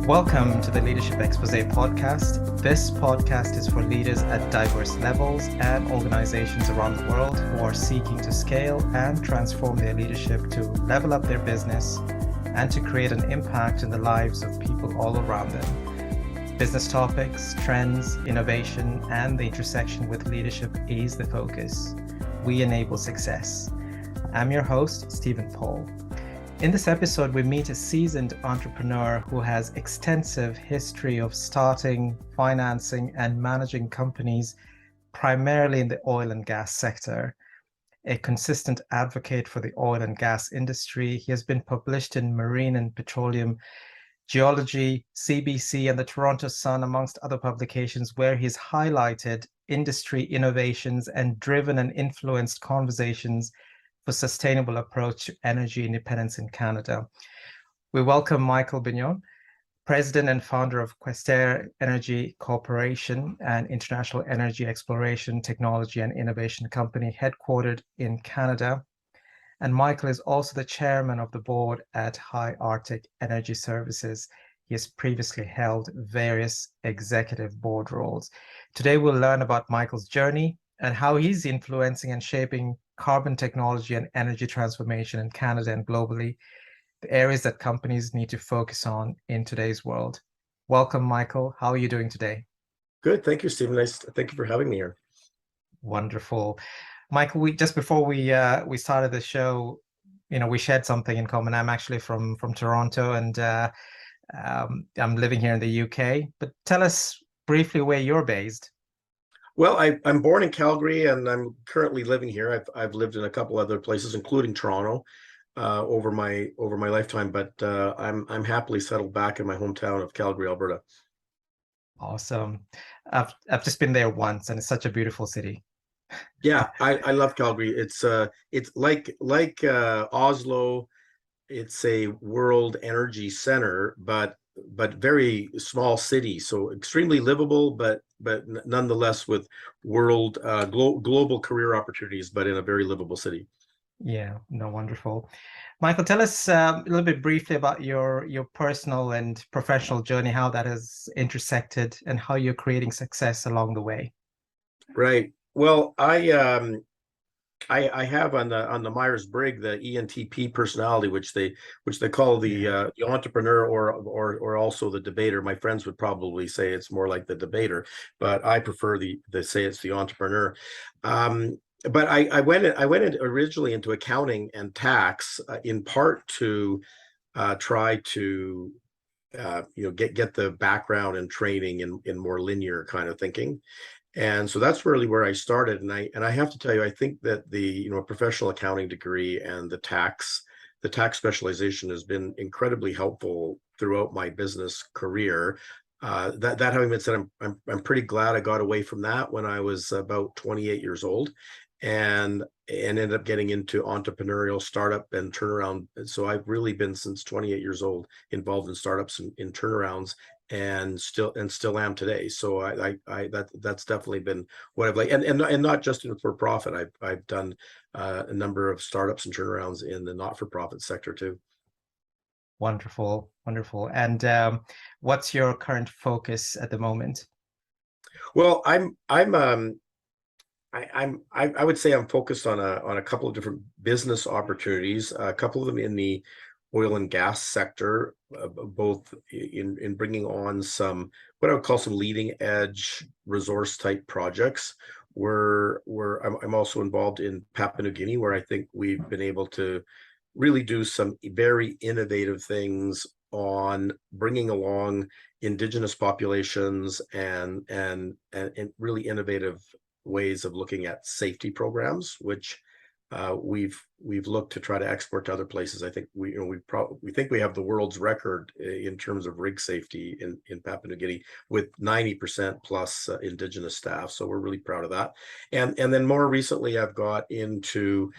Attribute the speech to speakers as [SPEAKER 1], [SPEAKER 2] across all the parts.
[SPEAKER 1] Welcome to the Leadership Expose podcast. This podcast is for leaders at diverse levels and organizations around the world who are seeking to scale and transform their leadership to level up their business and to create an impact in the lives of people all around them. Business topics, trends, innovation, and the intersection with leadership is the focus. We enable success. I'm your host, Stephen Paul. In this episode, we meet a seasoned entrepreneur who has extensive history of starting, financing, and managing companies, primarily in the oil and gas sector. A consistent advocate for the oil and gas industry, he has been published in Marine and Petroleum Geology, CBC, and the Toronto Sun, amongst other publications, where he's highlighted industry innovations and driven and influenced conversations for sustainable approach to energy independence in Canada. We welcome Michael Binnion, President and founder of Questerre Energy Corporation, an international energy exploration, technology, and innovation company headquartered in Canada. And Michael is also the chairman of the board at High Arctic Energy Services. He has previously held various executive board roles. Today, we'll learn about Michael's journey and how he's influencing and shaping carbon technology and energy transformation in Canada and globally, the areas that companies need to focus on in today's world. Welcome, Michael. How are you doing today?
[SPEAKER 2] Good. Thank you, Stephen. Thank you for having me here.
[SPEAKER 1] Wonderful. Michael, just before we started the show, we shared something in common. I'm actually from Toronto, and I'm living here in the UK. But tell us briefly where you're based.
[SPEAKER 2] Well, I'm born in Calgary, and I'm currently living here. I've lived in a couple other places, including Toronto, over my lifetime. But I'm happily settled back in my hometown of Calgary, Alberta.
[SPEAKER 1] Awesome. I've just been there once, and it's such a beautiful city.
[SPEAKER 2] Yeah, I love Calgary. It's like Oslo. It's a world energy center, but very small city, so extremely livable, but nonetheless with world global career opportunities, but in a very livable city.
[SPEAKER 1] Yeah, no, wonderful. Michael, tell us a little bit briefly about your personal and professional journey, how that has intersected, and how you're creating success along the way.
[SPEAKER 2] Right. Well, I have on the Myers-Briggs the ENTP personality, which they call the entrepreneur or also the debater. My friends would probably say it's more like the debater, but I prefer the say it's the entrepreneur. But I went in originally into accounting and tax in part to try to get the background and training in more linear kind of thinking. And so that's really where I started. And I have to tell you, I think that the professional accounting degree and the tax specialization has been incredibly helpful throughout my business career. That having been said, I'm pretty glad I got away from that when I was about 28 years old, and ended up getting into entrepreneurial startup and turnaround. So I've really been, since 28 years old, involved in startups and in turnarounds, and still am today. So that's definitely been what I've like, and not just in for profit. I've done a number of startups and turnarounds in the not-for-profit sector too.
[SPEAKER 1] Wonderful, wonderful. And what's your current focus at the moment?
[SPEAKER 2] Well, I would say I'm focused on a couple of different business opportunities, a couple of them in the oil and gas sector, both in bringing on some what I would call some leading edge resource type projects. I'm also involved in Papua New Guinea, where I think we've been able to really do some very innovative things on bringing along indigenous populations and really innovative ways of looking at safety programs, which we've looked to try to export to other places. I think we think we have the world's record in terms of rig safety in Papua New Guinea, with 90% plus indigenous staff. So we're really proud of that. And then more recently, I've got into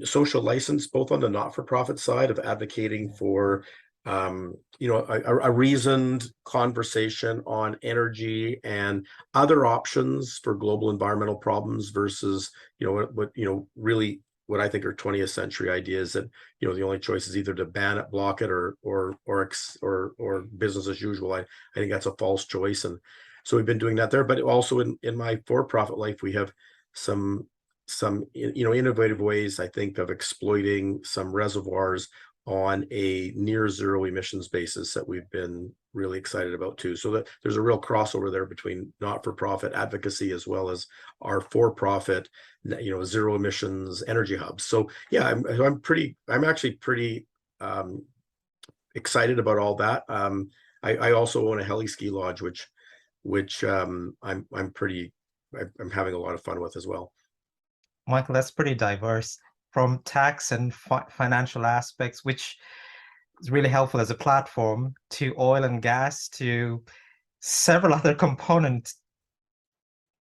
[SPEAKER 2] social license, both on the not-for-profit side of advocating for a reasoned conversation on energy and other options for global environmental problems versus, what really what I think are 20th century ideas that, you know, the only choice is either to ban it, block it, or business as usual. I think that's a false choice. And so we've been doing that there, but also in my for-profit life, we have some you know, innovative ways, I think, of exploiting some reservoirs on a near zero emissions basis that we've been really excited about too. So that there's a real crossover there between not-for-profit advocacy as well as our for-profit, you know, zero emissions energy hubs. So yeah, I'm actually pretty excited about all that. I also own a heli ski lodge, which I'm having a lot of fun with as well.
[SPEAKER 1] Michael, that's pretty diverse, from tax and financial aspects, which is really helpful as a platform, to oil and gas, to several other component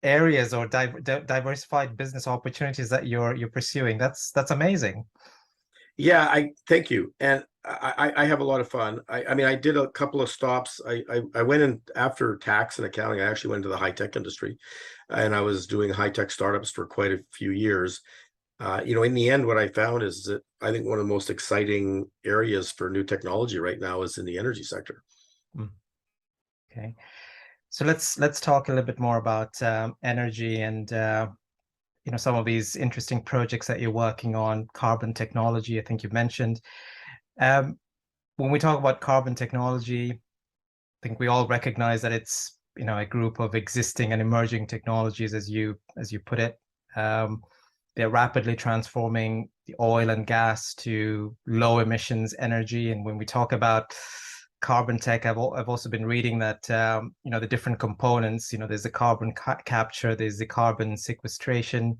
[SPEAKER 1] areas or diversified business opportunities that you're pursuing. That's amazing.
[SPEAKER 2] Yeah, I thank you. And I have a lot of fun. I mean, I did a couple of stops. I went in after tax and accounting. I actually went into the high tech industry, and I was doing high tech startups for quite a few years. You know, in the end, what I found is that I think one of the most exciting areas for new technology right now is in the energy sector.
[SPEAKER 1] Okay, so let's talk a little bit more about energy and you know, some of these interesting projects that you're working on. Carbon technology, I think you mentioned. When we talk about carbon technology, I think we all recognize that it's, you know, a group of existing and emerging technologies, as you put it. They're rapidly transforming the oil and gas to low emissions energy. And when we talk about carbon tech, I've also been reading that you know, the different components. You know, there's the carbon capture, there's the carbon sequestration,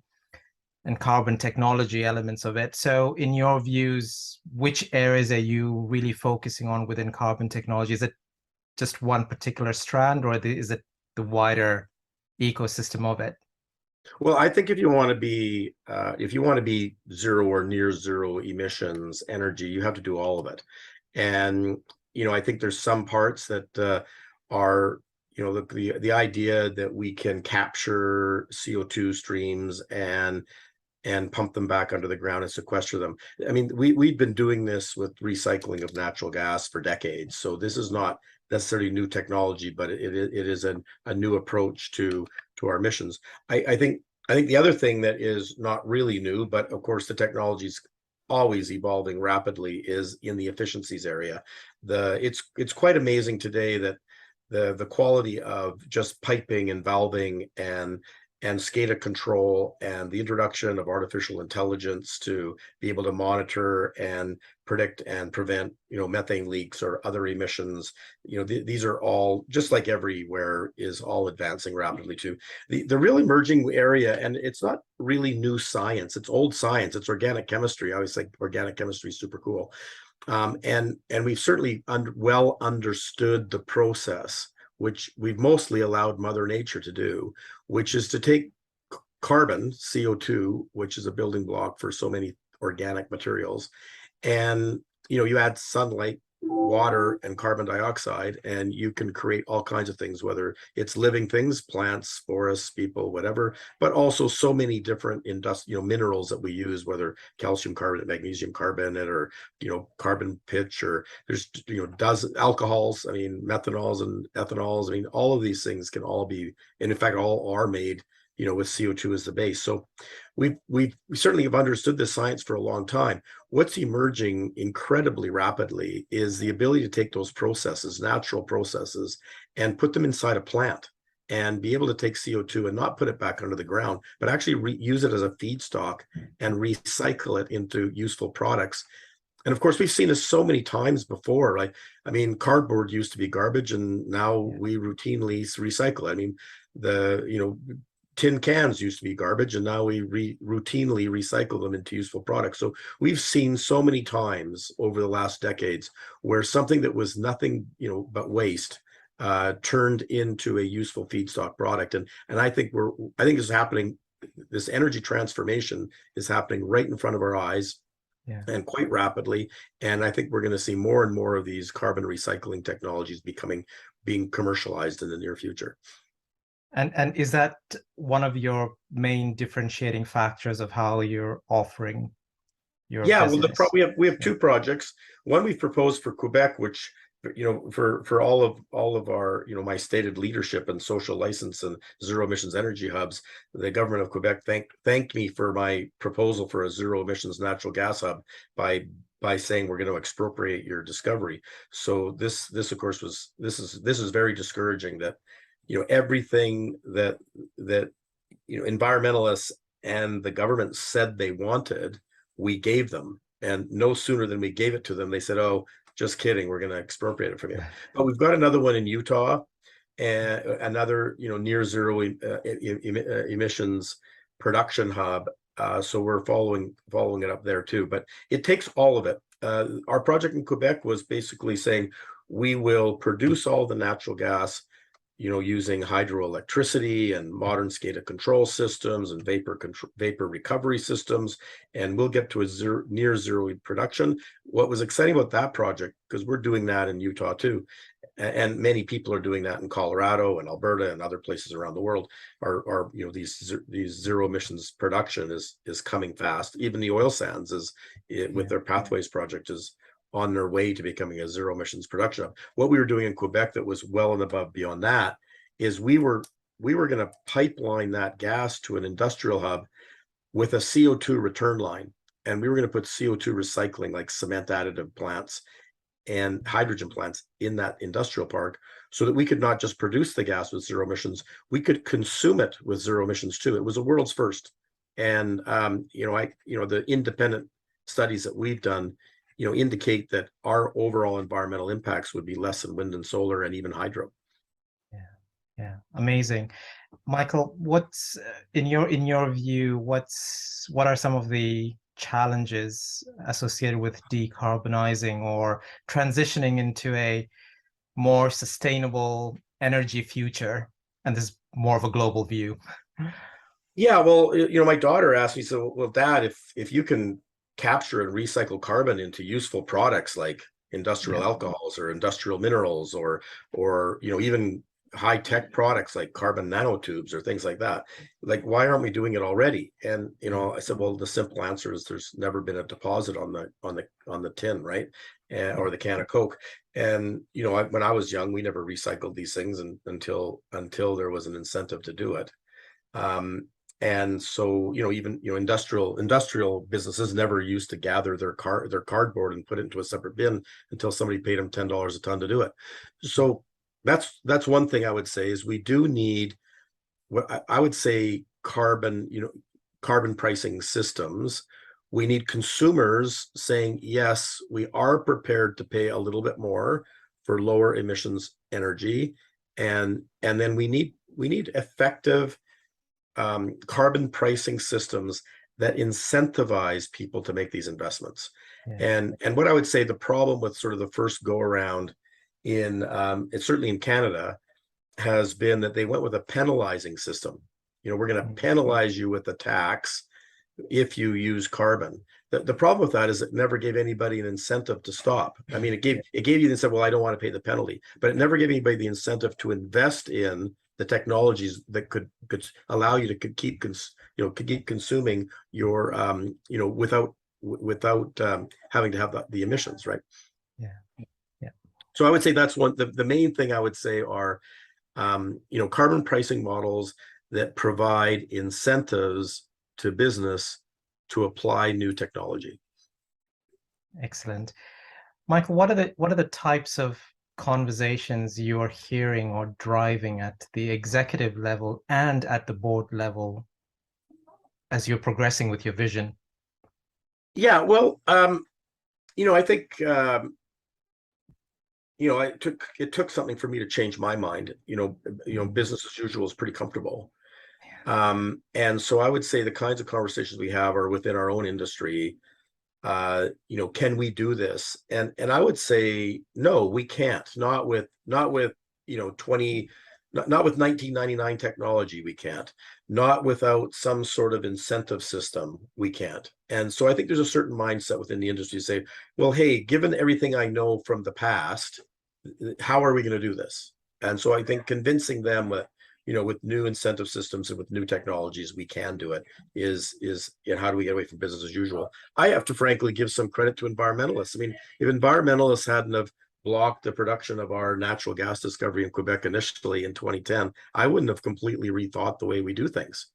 [SPEAKER 1] and carbon technology elements of it. So in your views, which areas are you really focusing on within carbon technology? Is it just one particular strand, or is it the wider ecosystem of it?
[SPEAKER 2] Well, I think if you want to be zero or near zero emissions energy, you have to do all of it. And you know, I think there's some parts that are, you know, the idea that we can capture CO2 streams and pump them back under the ground and sequester them. I mean, we've been doing this with recycling of natural gas for decades. So this is not necessarily new technology, but it is a new approach to our missions. I think the other thing that is not really new, but of course the technology is always evolving rapidly, is in the efficiencies area. It's quite amazing today that the quality of just piping and valving and SCADA control and the introduction of artificial intelligence to be able to monitor and predict and prevent, you know, methane leaks or other emissions. You know, these are all, just like everywhere, is all advancing rapidly too. The real emerging area, and it's not really new science, it's old science, it's organic chemistry. I always think organic chemistry is super cool. And we've certainly well understood the process, which we've mostly allowed Mother Nature to do, which is to take carbon, CO2, which is a building block for so many organic materials, and you know, you add sunlight, water, and carbon dioxide, and you can create all kinds of things, whether it's living things, plants, forests, people, whatever, but also so many different industrial, you know, minerals that we use, whether calcium carbonate, magnesium carbonate, or, you know, carbon pitch, or there's, you know, dozen alcohols, I mean, methanols and ethanols. I mean, all of these things can all be, and in fact, all are made, you know, with CO2 as the base. So we certainly have understood this science for a long time. What's emerging incredibly rapidly is the ability to take those processes, natural processes, and put them inside a plant and be able to take CO2 and not put it back under the ground, but actually use it as a feedstock and recycle it into useful products. And of course, we've seen this so many times before. Like, I mean, cardboard used to be garbage, and now we routinely recycle it. I mean, you know, tin cans used to be garbage, and now we routinely recycle them into useful products. So we've seen so many times over the last decades where something that was nothing, you know, but waste turned into a useful feedstock product. And I think it's happening. This energy transformation is happening right in front of our eyes. Yeah. And quite rapidly. And I think we're going to see more and more of these carbon recycling technologies being commercialized in the near future.
[SPEAKER 1] And is that one of your main differentiating factors of how you're offering your
[SPEAKER 2] Yeah, well,
[SPEAKER 1] business?
[SPEAKER 2] we have two projects. One we've proposed for Quebec, which for all of our my stated leadership and social license and zero emissions energy hubs, the government of Quebec thanked me for my proposal for a zero emissions natural gas hub by saying we're going to expropriate your discovery. So this of course this is very discouraging that everything that environmentalists and the government said they wanted, we gave them. And no sooner than we gave it to them, they said, oh, just kidding, we're going to expropriate it from you. But we've got another one in Utah, and another near zero emissions production hub. So we're following it up there too. But it takes all of it. Our project in Quebec was basically saying we will produce all the natural gas using hydroelectricity and modern SCADA control systems and vapor recovery systems, and we'll get to a near zero production. What was exciting about that project, because we're doing that in Utah too, and many people are doing that in Colorado and Alberta and other places around the world, are these zero emissions production is coming fast. Even the oil sands with their Pathways project is on their way to becoming a zero emissions production hub. What we were doing in Quebec that was well and above beyond that is we were going to pipeline that gas to an industrial hub with a CO2 return line. And we were going to put CO2 recycling, like cement additive plants and hydrogen plants, in that industrial park, so that we could not just produce the gas with zero emissions, we could consume it with zero emissions too. It was a world's first. And the independent studies that we've done indicate that our overall environmental impacts would be less than wind and solar and even hydro.
[SPEAKER 1] Yeah, amazing. Michael, what's in your view, what are some of the challenges associated with decarbonizing or transitioning into a more sustainable energy future? And this is more of a global view.
[SPEAKER 2] Yeah, well, my daughter asked me, so, well, Dad, if you can capture and recycle carbon into useful products like industrial alcohols or industrial minerals or even high-tech products like carbon nanotubes or things like that, like, why aren't we doing it already? And I said, well, the simple answer is there's never been a deposit on the tin, right? Or the can of Coke. And when I was young, we never recycled these things until there was an incentive to do it. And so, even industrial businesses never used to gather their cardboard and put it into a separate bin until somebody paid them $10 a ton to do it. So that's one thing I would say is we do need what I would say carbon pricing systems. We need consumers saying, yes, we are prepared to pay a little bit more for lower emissions energy, and then we need effective carbon pricing systems that incentivize people to make these investments. And what I would say the problem with sort of the first go around in it's certainly in Canada has been that they went with a penalizing system. We're going to penalize you with a tax if you use carbon. The problem with that is it never gave anybody an incentive to stop. I mean, it gave you the incentive, well, I don't want to pay the penalty, but it never gave anybody the incentive to invest in the technologies that could allow you to keep consuming your without having to have the emissions, right?
[SPEAKER 1] Yeah.
[SPEAKER 2] So I would say that's the main thing I would say are carbon pricing models that provide incentives to business to apply new technology.
[SPEAKER 1] Excellent. Michael, what are the types of conversations you are hearing or driving at the executive level and at the board level as you're progressing with your vision?
[SPEAKER 2] Yeah, well, I think it took something for me to change my mind. Business as usual is pretty comfortable. And so I would say the kinds of conversations we have are within our own industry. Can we do this? And I would say no, we can't. Not with 1999 technology, we can't. Not without some sort of incentive system, we can't. And so I think there's a certain mindset within the industry to say, well, hey, given everything I know from the past, how are we going to do this? And so I think convincing them that with new incentive systems and with new technologies, we can do it. Is how do we get away from business as usual? I have to frankly give some credit to environmentalists. I mean, if environmentalists hadn't have blocked the production of our natural gas discovery in Quebec initially in 2010, I wouldn't have completely rethought the way we do things.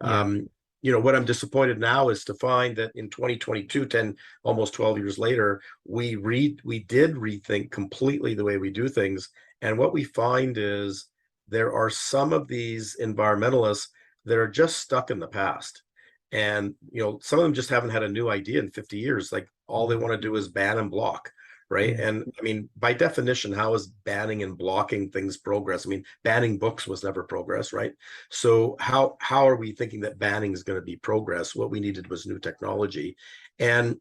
[SPEAKER 1] Yeah.
[SPEAKER 2] What I'm disappointed now is to find that in 2022, almost 12 years later, we did rethink completely the way we do things. And what we find is there are some of these environmentalists that are just stuck in the past. And, some of them just haven't had a new idea in 50 years. Like all they want to do is ban and block. Right.
[SPEAKER 1] Yeah.
[SPEAKER 2] And I mean, by definition, how is banning and blocking things progress? I mean, banning books was never progress, right? So how are we thinking that banning is going to be progress? What we needed was new technology. And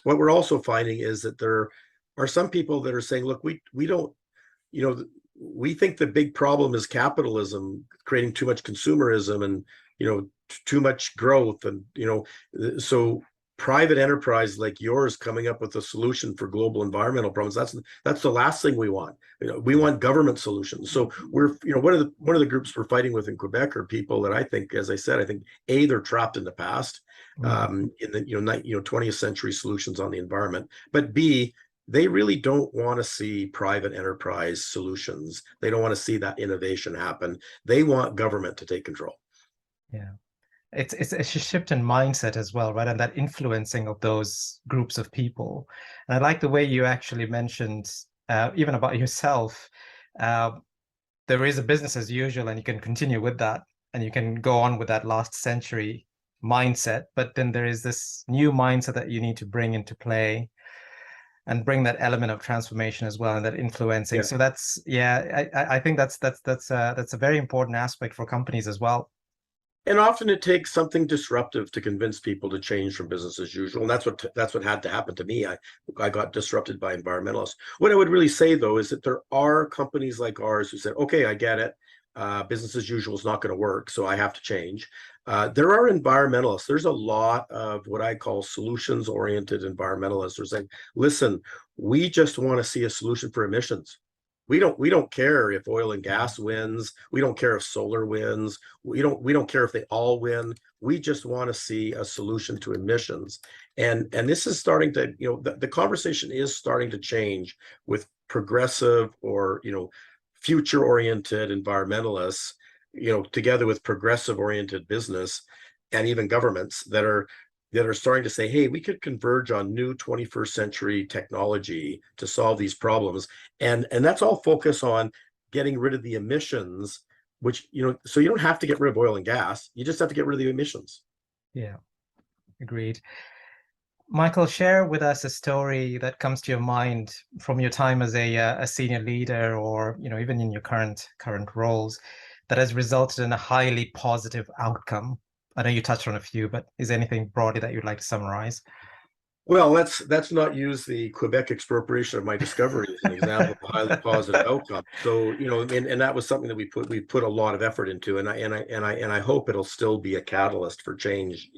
[SPEAKER 2] what we're also finding is that there are some people that are saying, look, we don't, we think the big problem is capitalism creating too much consumerism and, too much growth. And, so private enterprise like yours coming up with a solution for global environmental problems, that's the last thing we want. We want government solutions. So we're, one of the groups we're fighting with in Quebec are people that I think, as I said, I think they're trapped in the past, in the 20th century solutions on the environment, but B, they really don't want to see private enterprise solutions. They don't want to see that innovation happen. They want government to take control.
[SPEAKER 1] Yeah. It's a shift in mindset as well, right? And that influencing of those groups of people. And I like the way you actually mentioned, even about yourself, there is a business as usual, and you can continue with that, and you can go on with that last century mindset. But then there is this new mindset that you need to bring into play and bring that element of transformation as well, and that influencing.
[SPEAKER 2] Yeah.
[SPEAKER 1] So that's, I think that's a very important aspect for companies as well.
[SPEAKER 2] And often it takes something disruptive to convince people to change from business as usual. And that's what had to happen to me. I got disrupted by environmentalists. What I would really say, though, is that there are companies like ours who said, okay, I get it. Business as usual is not going to work, so I have to change. There are environmentalists. There's a lot of what I call solutions-oriented environmentalists. They're saying, listen, we just want to see a solution for emissions. We don't care if oil and gas wins. We don't care if solar wins. We don't care if they all win. We just want to see a solution to emissions. And this is starting to, the conversation is starting to change with progressive or, future-oriented environmentalists, together with progressive-oriented business and even governments that are starting to say, hey, we could converge on new 21st century technology to solve these problems. And that's all focus on getting rid of the emissions, which, so you don't have to get rid of oil and gas. You just have to get rid of the emissions.
[SPEAKER 1] Yeah, agreed. Michael, share with us a story that comes to your mind from your time as a senior leader, or even in your current roles, that has resulted in a highly positive outcome. I know you touched on a few, but is there anything broadly that you'd like to summarize?
[SPEAKER 2] Well, let's not use the Quebec expropriation of my discovery as an example of a highly positive outcome. So, and that was something that we put a lot of effort into, and I hope it'll still be a catalyst for change.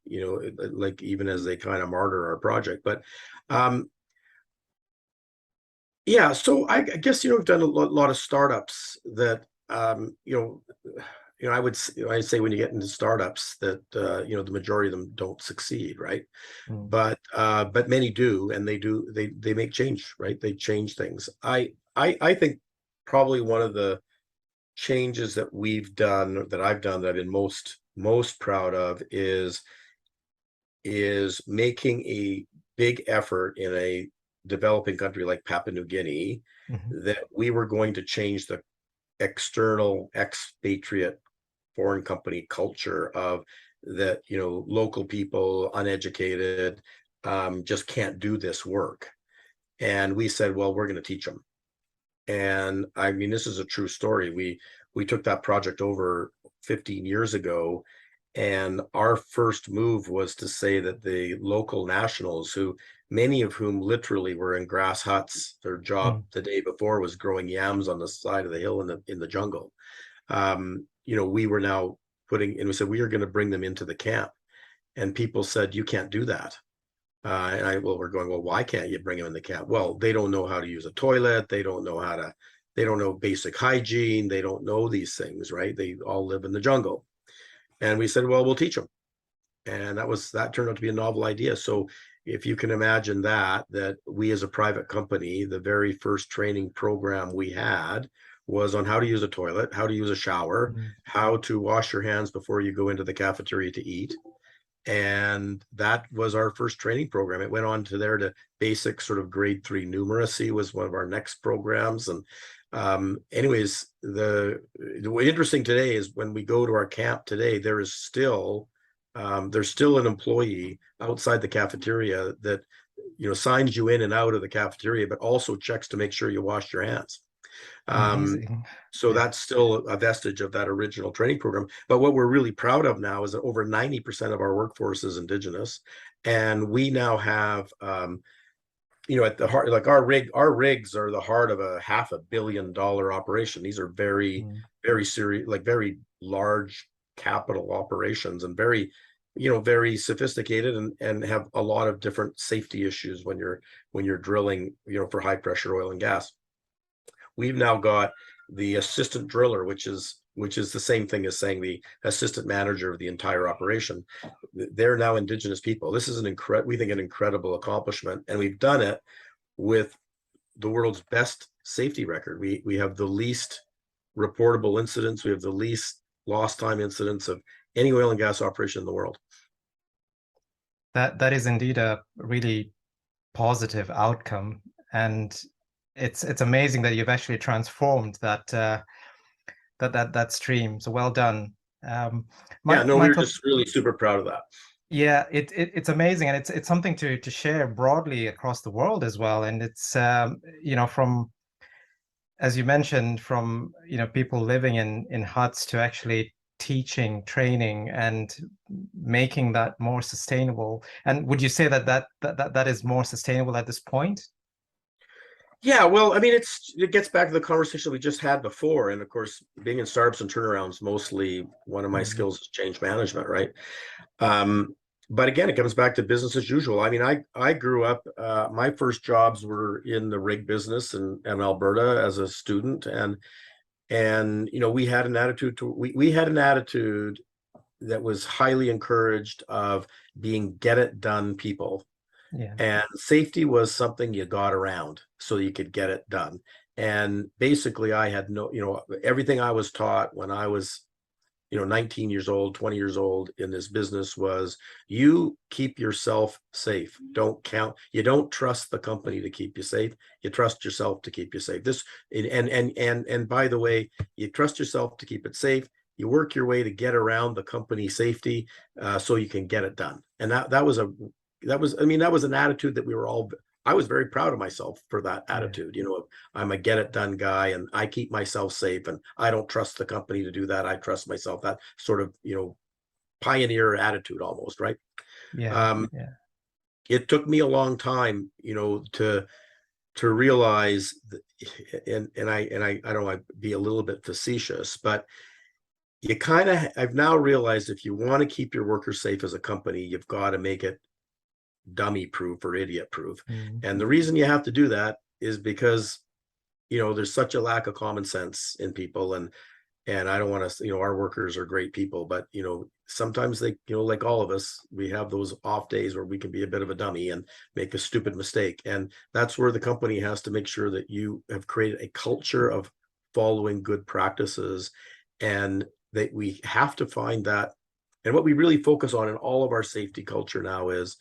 [SPEAKER 2] Like even as they kind of martyr our project, but yeah. So I guess we've done a lot of startups that I'd say when you get into startups that the majority of them don't succeed, right? But many do, and they make change, right? They change things. I think probably one of the changes that I've done that I've been most proud of is making a big effort in a developing country like Papua New Guinea, that we were going to change the external expatriate foreign company culture of that, local people, uneducated, just can't do this work. And we said, well, we're going to teach them. And I mean, this is a true story. We took that project over 15 years ago, and our first move was to say that the local nationals, many of whom literally were in grass huts, their job the day before was growing yams on the side of the hill in the jungle. We were now and we said, we are going to bring them into the camp. And people said, you can't do that. We're going, well, why can't you bring them in the camp? Well, they don't know how to use a toilet. They don't know how to they don't know basic hygiene, they don't know these things, right? They all live in the jungle. And we said, well, we'll teach them. And that turned out to be a novel idea. So if you can imagine that we as a private company, the very first training program we had was on how to use a toilet, how to use a shower, how to wash your hands before you go into the cafeteria to eat. And that was our first training program. It went on to there to basic sort of grade 3 numeracy was one of our next programs. And anyways, the interesting today is when we go to our camp today, there's still an employee outside the cafeteria that signs you in and out of the cafeteria, but also checks to make sure you wash your hands.
[SPEAKER 1] Amazing.
[SPEAKER 2] So that's still a vestige of that original training program. But what we're really proud of now is that over 90% of our workforce is Indigenous, and we now have at the heart, like our rigs are the heart of a $500 million operation. These are very very serious, like very large capital operations, and very very sophisticated, and have a lot of different safety issues when you're drilling for high pressure oil and gas. We've now got the assistant driller, which is the same thing as saying the assistant manager of the entire operation. They're now Indigenous people. This is we think an incredible accomplishment, and we've done it with the world's best safety record. We have the least reportable incidents. We have the least lost time incidents of any oil and gas operation in the world.
[SPEAKER 1] That is indeed a really positive outcome, and it's amazing that you've actually transformed that stream. So well done.
[SPEAKER 2] We're just really super proud of that.
[SPEAKER 1] Yeah, it's amazing, and it's something to share broadly across the world as well. And it's from, as you mentioned, from people living in huts to actually teaching, training, and making that more sustainable. And would you say that is more sustainable at this point?
[SPEAKER 2] Yeah, well, I mean, it gets back to the conversation we just had before. And of course, being in startups and turnarounds, mostly one of my skills is change management, right? But again, it comes back to business as usual. I mean, I grew up, my first jobs were in the rig business in Alberta as a student. And we had an attitude we had an attitude that was highly encouraged of being get it done people.
[SPEAKER 1] Yeah.
[SPEAKER 2] And safety was something you got around so you could get it done. And basically I had everything I was taught when I was 19 years old, 20 years old in this business was you keep yourself safe. You don't trust the company to keep you safe. You trust yourself to keep you safe. And by the way, you trust yourself to keep it safe. You work your way to get around the company safety so you can get it done. And that was an attitude that I was very proud of myself for that attitude. I'm a get it done guy, and I keep myself safe, and I don't trust the company to do that. I trust myself. That sort of, pioneer attitude almost, right?
[SPEAKER 1] Yeah.
[SPEAKER 2] It took me a long time, to realize that, and I don't want to be a little bit facetious, but I've now realized if you want to keep your workers safe as a company, you've got to make it dummy proof or idiot proof. And the reason you have to do that is because there's such a lack of common sense in people, and I don't want to, our workers are great people, but sometimes they, like all of us, we have those off days where we can be a bit of a dummy and make a stupid mistake. And that's where the company has to make sure that you have created a culture of following good practices, and that we have to find that. And what we really focus on in all of our safety culture now is,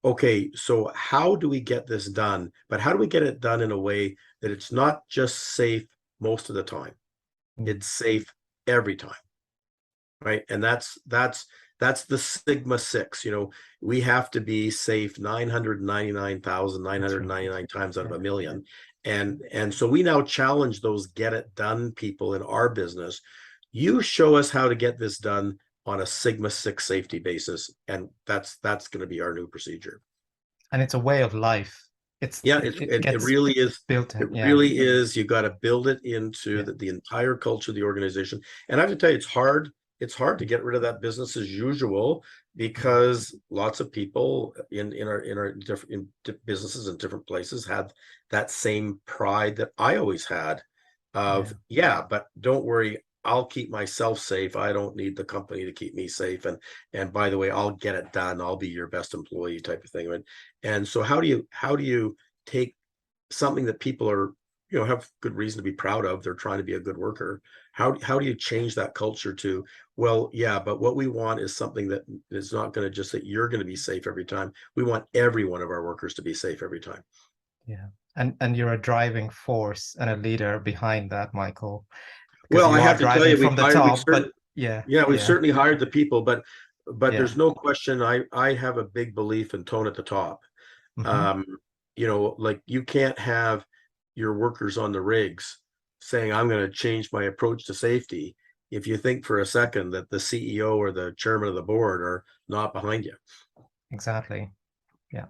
[SPEAKER 2] okay, so how do we get this done? But how do we get it done in a way that it's not just safe most of the time? It's safe every time, right? And that's the Sigma 6. We have to be safe 999,999 times out of a million. And so we now challenge those get it done people in our business. You show us how to get this done on a Sigma 6 safety basis, and that's going to be our new procedure.
[SPEAKER 1] And it's a way of life.
[SPEAKER 2] It really is.
[SPEAKER 1] Built in.
[SPEAKER 2] It really is. You got to build it into the entire culture of the organization. And I have to tell you, it's hard. It's hard to get rid of that business as usual, because lots of people in our different businesses in different places had that same pride that I always had of, yeah, but don't worry, I'll keep myself safe. I don't need the company to keep me safe. And by the way, I'll get it done. I'll be your best employee type of thing. And so how do you take something that people are, have good reason to be proud of? They're trying to be a good worker. How do you change that culture to, well, yeah, but what we want is something that is not going to just that you're going to be safe every time. We want every one of our workers to be safe every time.
[SPEAKER 1] Yeah. And you're a driving force and a leader behind that, Michael, because
[SPEAKER 2] Well, I
[SPEAKER 1] you are
[SPEAKER 2] have to tell
[SPEAKER 1] driving
[SPEAKER 2] you,
[SPEAKER 1] from the top. But yeah,
[SPEAKER 2] we've
[SPEAKER 1] yeah,
[SPEAKER 2] certainly hired the people, but
[SPEAKER 1] yeah.
[SPEAKER 2] there's no question. I have a big belief in tone at the top.
[SPEAKER 1] Hmm.
[SPEAKER 2] Um, like you can't have your workers on the rigs saying, I'm going to change my approach to safety if you think for a second that the CEO or the chairman of the board are not behind you.
[SPEAKER 1] Exactly. Yeah.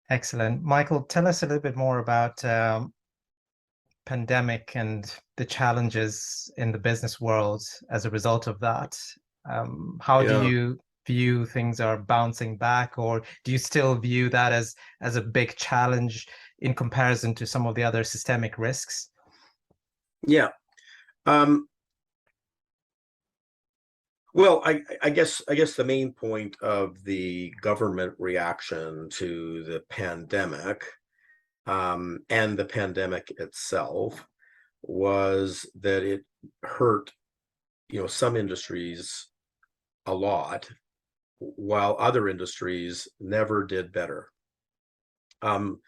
[SPEAKER 1] Excellent. Michael, tell us a little bit more about pandemic and the challenges in the business world as a result of that. How do
[SPEAKER 2] Yeah.
[SPEAKER 1] you view things are bouncing back, or do you still view that as a big challenge in comparison to some of the other systemic risks?
[SPEAKER 2] Yeah. Um, well, I guess the main point of the government reaction to the pandemic, and the pandemic itself, was that it hurt, some industries a lot, while other industries never did better. Um,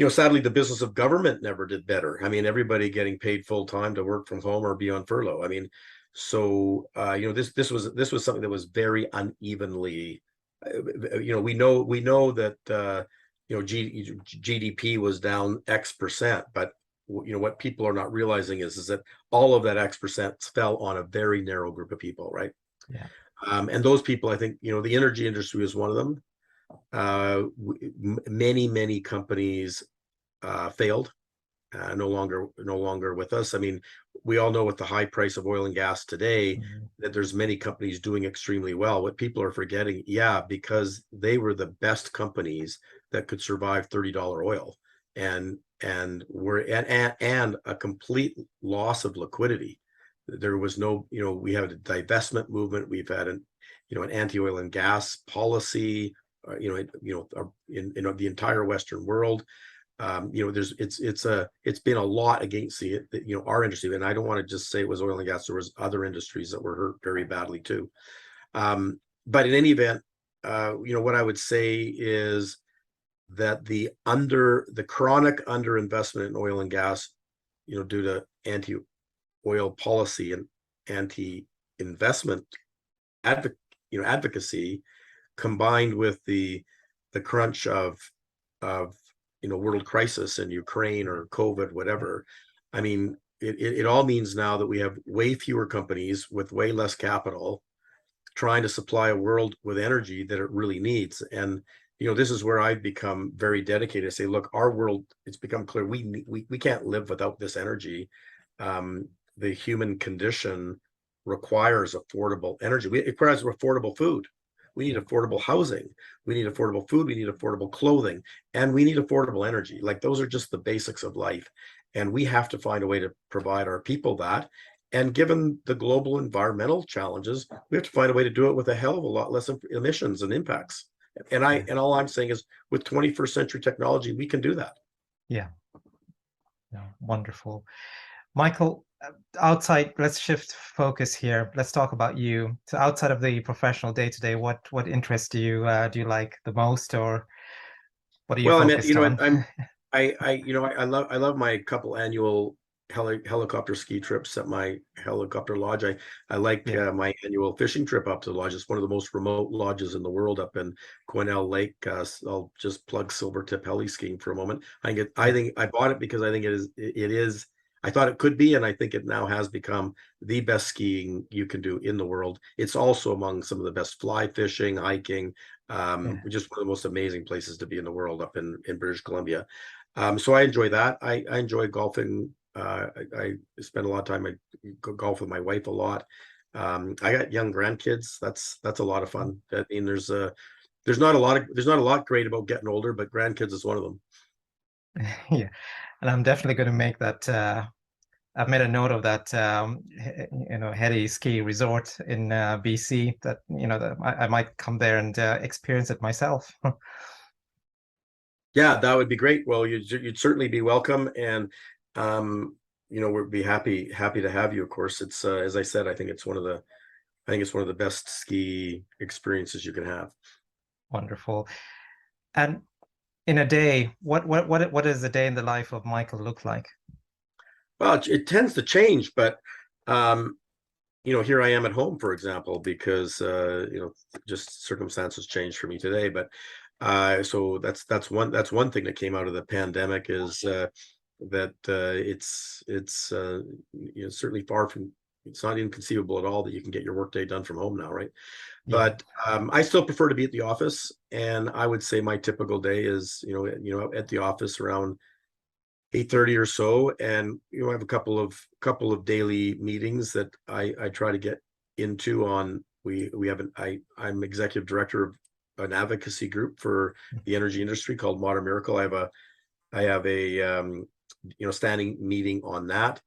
[SPEAKER 2] Sadly, the business of government never did better. I mean, everybody getting paid full time to work from home or be on furlough. I mean, so this was something that was very unevenly. We know that GDP was down X%, but what people are not realizing is that all of that X% fell on a very narrow group of people, right?
[SPEAKER 1] Yeah.
[SPEAKER 2] And those people, I think, the energy industry is one of them. Many companies failed, no longer with us. I mean, we all know with the high price of oil and gas today
[SPEAKER 1] Mhm.
[SPEAKER 2] that there's many companies doing extremely well. What people are forgetting, yeah, because they were the best companies that could survive $30 oil, and a complete loss of liquidity. There was no, we had a divestment movement. We've had an anti-oil and gas policy, in the entire Western world. It's been a lot against our industry, and I don't want to just say it was oil and gas. There was other industries that were hurt very badly too. But in any event, what I would say is that the chronic underinvestment in oil and gas, due to anti-oil policy and anti-investment advocacy, combined with the crunch of world crisis in Ukraine or COVID, whatever. I mean, it all means now that we have way fewer companies with way less capital trying to supply a world with energy that it really needs. And this is where I've become very dedicated to say, look, our world, it's become clear we can't live without this energy. The human condition requires affordable energy. It requires affordable food. We need affordable housing. We need affordable food. We need affordable clothing, and we need affordable energy. Like, those are just the basics of life. And we have to find a way to provide our people that. And given the global environmental challenges, we have to find a way to do it with a hell of a lot less emissions and impacts. And all I'm saying is, with 21st century technology, we can do that.
[SPEAKER 1] Yeah. Yeah. Wonderful. Michael, let's shift focus here. Let's talk about you. So outside of the professional day-to-day, what interests do you like the most, or what are you
[SPEAKER 2] Well, I mean,
[SPEAKER 1] focused on?
[SPEAKER 2] I love my couple annual helicopter ski trips at my helicopter lodge. I like
[SPEAKER 1] Yeah.
[SPEAKER 2] my annual fishing trip up to the lodge. It's one of the most remote lodges in the world up in Quesnel Lake. I'll just plug Silvertip heli skiing for a moment. I think I bought it because I think it is. I thought it could be, and I think it now has become the best skiing you can do in the world. It's also among some of the best fly fishing, hiking,
[SPEAKER 1] Yeah.
[SPEAKER 2] just one of the most amazing places to be in the world up in British Columbia. So I enjoy that. I enjoy golfing. I spend a lot of time. I golf with my wife a lot. I got young grandkids. That's a lot of fun. I mean, there's not a lot great about getting older, but grandkids is one of them.
[SPEAKER 1] Yeah. And I'm definitely going to make that. I've made a note of that, heady ski resort in BC. That that I might come there and experience it myself.
[SPEAKER 2] Yeah, that would be great. Well, you'd certainly be welcome, and we'd be happy to have you. Of course, it's as I said, I think it's one of the best ski experiences you can have.
[SPEAKER 1] Wonderful. And in a day, what does a day in the life of Michael look like?
[SPEAKER 2] Well, it tends to change, but here I am at home, for example, because just circumstances changed for me today. But so that's one thing that came out of the pandemic is that it's certainly far from, it's not inconceivable at all that you can get your workday done from home now, right?
[SPEAKER 1] Yeah.
[SPEAKER 2] But I still prefer to be at the office, and I would say my typical day is at the office around 8:30 or so, and I have a couple of daily meetings that I try to get into. On we have I'm executive director of an advocacy group for the energy industry called Modern Miracle. I have a standing meeting on that.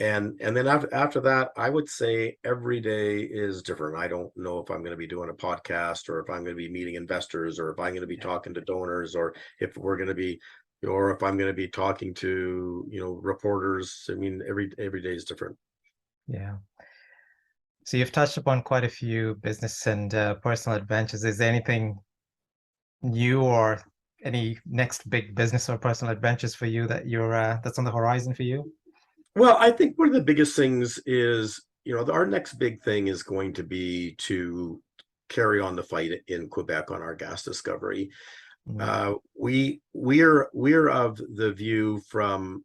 [SPEAKER 2] And then after that, I would say every day is different. I don't know if I'm going to be doing a podcast, or if I'm going to be meeting investors, or if I'm going to be talking to donors, or if we're going to be, or if I'm going to be talking to reporters. I mean, every day is different.
[SPEAKER 1] Yeah. So you've touched upon quite a few business and personal adventures. Is there anything new or any next big business or personal adventures for you that that's on the horizon for you?
[SPEAKER 2] Well, I think one of the biggest things is, our next big thing is going to be to carry on the fight in Quebec on our gas discovery. We're of the view, from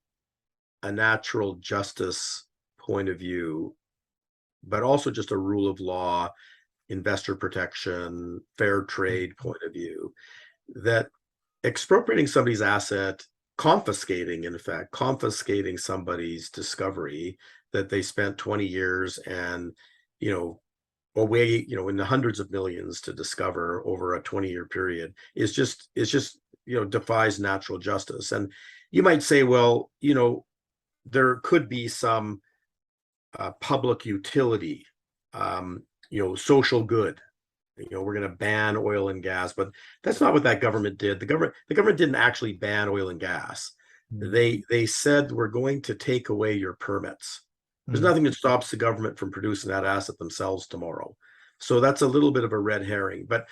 [SPEAKER 2] a natural justice point of view, but also just a rule of law, investor protection, fair trade point of view, that expropriating somebody's asset, confiscating somebody's discovery that they spent 20 years and away in the hundreds of millions to discover over a 20-year period is just defies natural justice. And you might say, well, there could be some public utility, social good. We're going to ban oil and gas, but that's not what that government did. The government didn't actually ban oil and gas. They said, we're going to take away your permits. There's nothing that stops the government from producing that asset themselves tomorrow. So that's a little bit of a red herring. But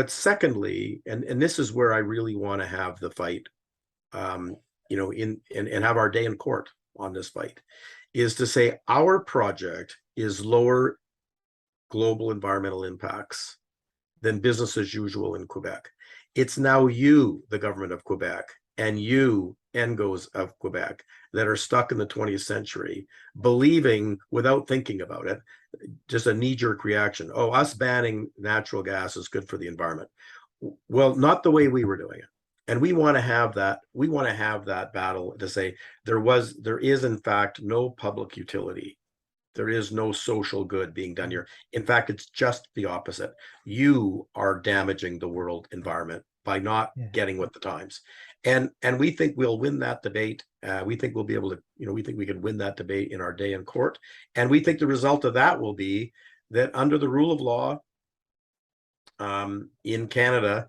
[SPEAKER 2] secondly, and this is where I really want to have the fight, and have our day in court on this fight, is to say our project is lower global environmental impacts than business as usual in Quebec. It's now you, the government of Quebec, and you, NGOs of Quebec, that are stuck in the 20th century, believing, without thinking about it, just a knee-jerk reaction, oh, us banning natural gas is good for the environment. Well, not the way we were doing it. And we want to have that battle to say there is in fact no public utility. There is no social good being done here. In fact, it's just the opposite. You are damaging the world environment by not getting with the times. And we think we'll win that debate. We think we'll be able to, we think we can win that debate in our day in court. And we think the result of that will be that under the rule of law in Canada,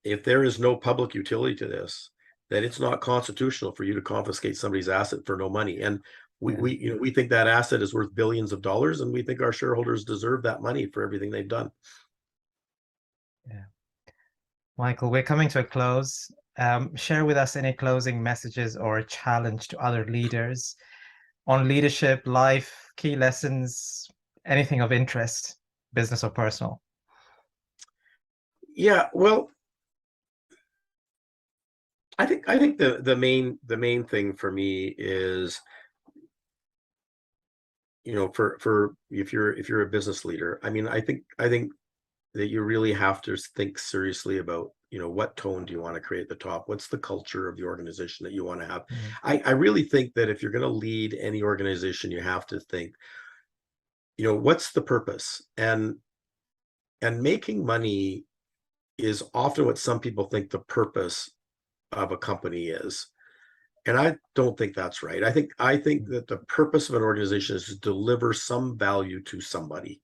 [SPEAKER 2] if there is no public utility to this, that it's not constitutional for you to confiscate somebody's asset for no money. And we think that asset is worth billions of dollars, and we think our shareholders deserve that money for everything they've done.
[SPEAKER 1] Yeah. Michael, we're coming to a close. Share with us any closing messages or a challenge to other leaders on leadership, life, key lessons, anything of interest, business or personal.
[SPEAKER 2] Yeah, well, I think the main thing for me is, for if you're a business leader, I mean, I think that you really have to think seriously about, what tone do you want to create at the top? What's the culture of the organization that you want to have? I really think that if you're going to lead any organization, you have to think, what's the purpose? And making money is often what some people think the purpose of a company is. And I don't think that's right. I think that the purpose of an organization is to deliver some value to somebody.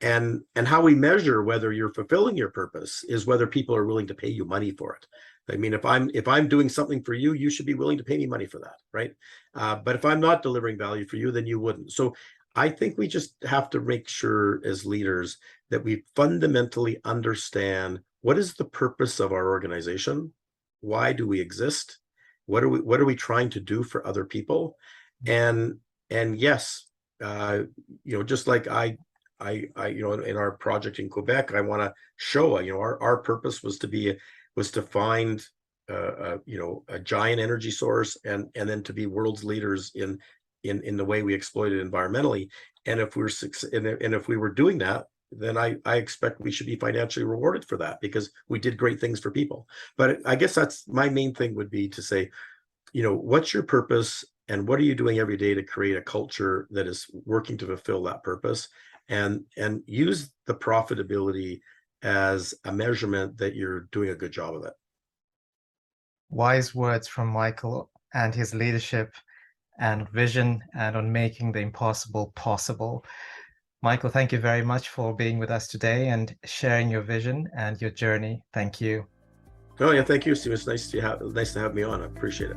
[SPEAKER 2] And how we measure whether you're fulfilling your purpose is whether people are willing to pay you money for it. I mean, if I'm doing something for you, you should be willing to pay me money for that, right? But if I'm not delivering value for you, then you wouldn't. So I think we just have to make sure as leaders that we fundamentally understand what is the purpose of our organization? Why do we exist? What are we trying to do for other people? And yes, just like I in our project in Quebec, I want to show, our purpose was to find a giant energy source and then to be world's leaders in the way we exploit it environmentally. And if we were doing that, then I expect we should be financially rewarded for that because we did great things for people. But I guess that's my main thing would be to say, what's your purpose and what are you doing every day to create a culture that is working to fulfill that purpose, and use the profitability as a measurement that you're doing a good job of it.
[SPEAKER 1] Wise words from Michael and his leadership and vision and on making the impossible possible. Michael, thank you very much for being with us today and sharing your vision and your journey. Thank you.
[SPEAKER 2] Oh yeah, thank you, Steve. It's nice to have me on. I appreciate it.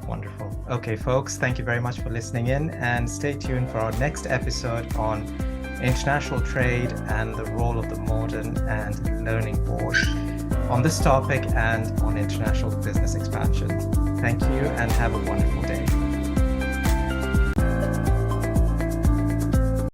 [SPEAKER 1] Wonderful. Okay, folks, thank you very much for listening in, and stay tuned for our next episode on international trade and the role of the modern and learning board on this topic and on international business expansion. Thank you and have a wonderful day.